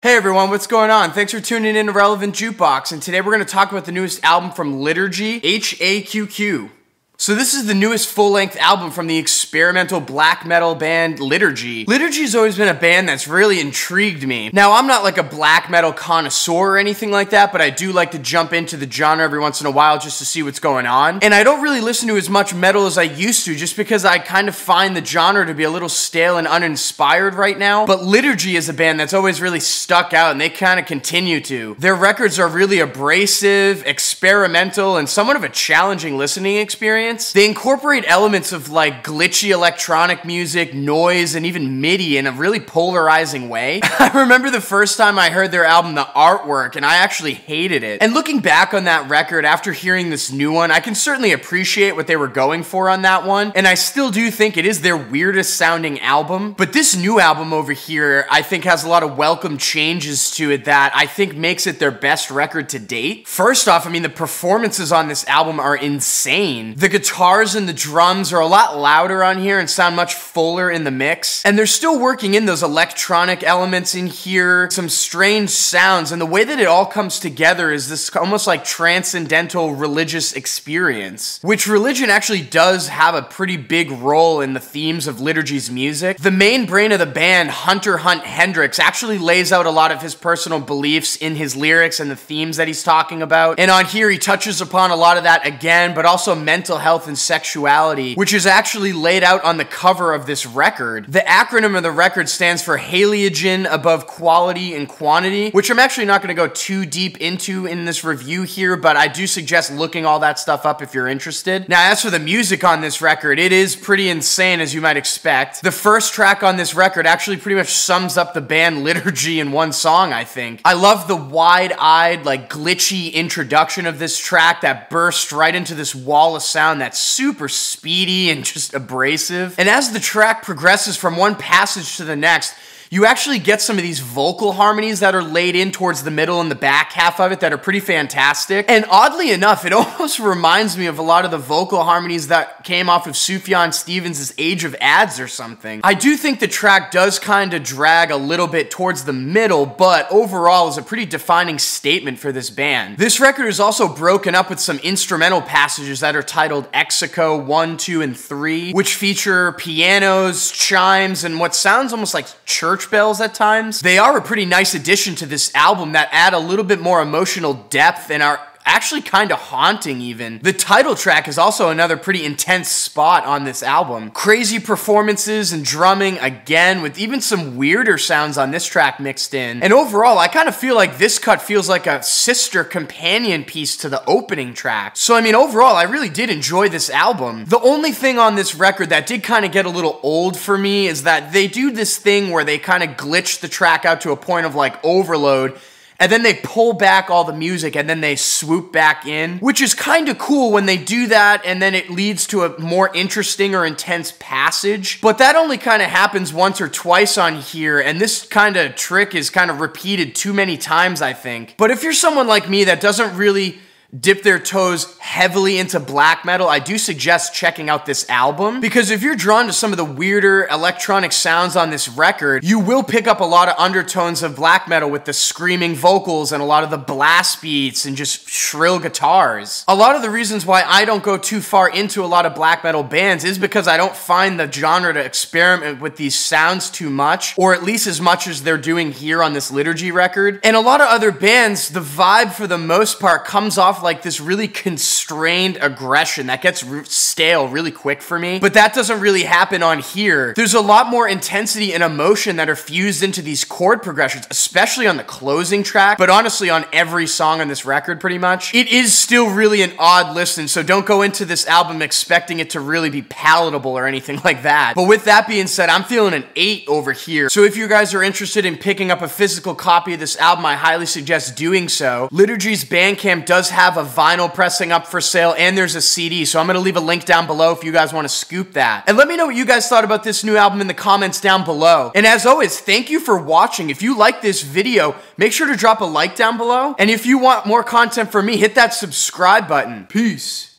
Hey everyone, what's going on? Thanks for tuning in to Relevant Jukebox, and today we're going to talk about the newest album from Liturgy, H.A.Q.Q. So this is the newest full-length album from the experimental black metal band Liturgy. Liturgy's always been a band that's really intrigued me. Now, I'm not like a black metal connoisseur or anything like that, but I do like to jump into the genre every once in a while just to see what's going on. And I don't really listen to as much metal as I used to just because I kind of find the genre to be a little stale and uninspired right now. But Liturgy is a band that's always really stuck out, and they kind of continue to. Their records are really abrasive, experimental, and somewhat of a challenging listening experience. They incorporate elements of like glitchy electronic music, noise, and even MIDI in a really polarizing way. I remember the first time I heard their album, the artwork, and I actually hated it. And looking back on that record after hearing this new one, I can certainly appreciate what they were going for on that one, and I still do think it is their weirdest sounding album. But this new album over here, I think has a lot of welcome changes to it that I think makes it their best record to date. First off, I mean, the performances on this album are insane. The guitars and the drums are a lot louder on here and sound much fuller in the mix. And they're still working in those electronic elements in here, some strange sounds, and the way that it all comes together is this almost like transcendental religious experience, which religion actually does have a pretty big role in the themes of Liturgy's music. The main brain of the band, Hunter Hunt Hendricks, actually lays out a lot of his personal beliefs in his lyrics and the themes that he's talking about. And on here, he touches upon a lot of that again, but also mental health and sexuality, which is actually laid out on the cover of this record. The acronym of the record stands for HALYLYCYN, above quality and quantity, which I'm actually not going to go too deep into in this review here, but I do suggest looking all that stuff up if you're interested. Now, as for the music on this record, it is pretty insane, as you might expect. The first track on this record actually pretty much sums up the band Liturgy in one song, I think. I love the wide-eyed, like glitchy introduction of this track that bursts right into this wall of sound that's super speedy and just abrasive. And as the track progresses from one passage to the next, you actually get some of these vocal harmonies that are laid in towards the middle and the back half of it that are pretty fantastic. And oddly enough, it almost reminds me of a lot of the vocal harmonies that came off of Sufjan Stevens' Age of Ads or something. I do think the track does kind of drag a little bit towards the middle, but overall is a pretty defining statement for this band. This record is also broken up with some instrumental passages that are titled H.A.Q.Q 1, 2, and 3, which feature pianos, chimes, and what sounds almost like church bells at times. They are a pretty nice addition to this album that add a little bit more emotional depth and are actually kind of haunting even. The title track is also another pretty intense spot on this album. Crazy performances and drumming again, with even some weirder sounds on this track mixed in. And overall, I kind of feel like this cut feels like a sister companion piece to the opening track. So I mean, overall, I really did enjoy this album. The only thing on this record that did kind of get a little old for me is that they do this thing where they kind of glitch the track out to a point of like overload, and then they pull back all the music and then they swoop back in, which is kind of cool when they do that, and then it leads to a more interesting or intense passage. But that only kind of happens once or twice on here, and this kind of trick is kind of repeated too many times, I think. But if you're someone like me that doesn't really dip their toes heavily into black metal, I do suggest checking out this album, because if you're drawn to some of the weirder electronic sounds on this record, you will pick up a lot of undertones of black metal with the screaming vocals and a lot of the blast beats and just shrill guitars. A lot of the reasons why I don't go too far into a lot of black metal bands is because I don't find the genre to experiment with these sounds too much, or at least as much as they're doing here on this Liturgy record. And a lot of other bands, the vibe for the most part comes off like this really constrained aggression that gets stale really quick for me, but that doesn't really happen on here. There's a lot more intensity and emotion that are fused into these chord progressions, especially on the closing track, but honestly on every song on this record pretty much. It is still really an odd listen, so don't go into this album expecting it to really be palatable or anything like that. But with that being said, I'm feeling an 8 over here. So if you guys are interested in picking up a physical copy of this album, I highly suggest doing so. Liturgy's Bandcamp does have a vinyl pressing up for sale, and there's a CD, so I'm going to leave a link down below if you guys want to scoop that. And let me know what you guys thought about this new album in the comments down below. And as always, thank you for watching. If you like this video, make sure to drop a like down below. And if you want more content from me, hit that subscribe button. Peace.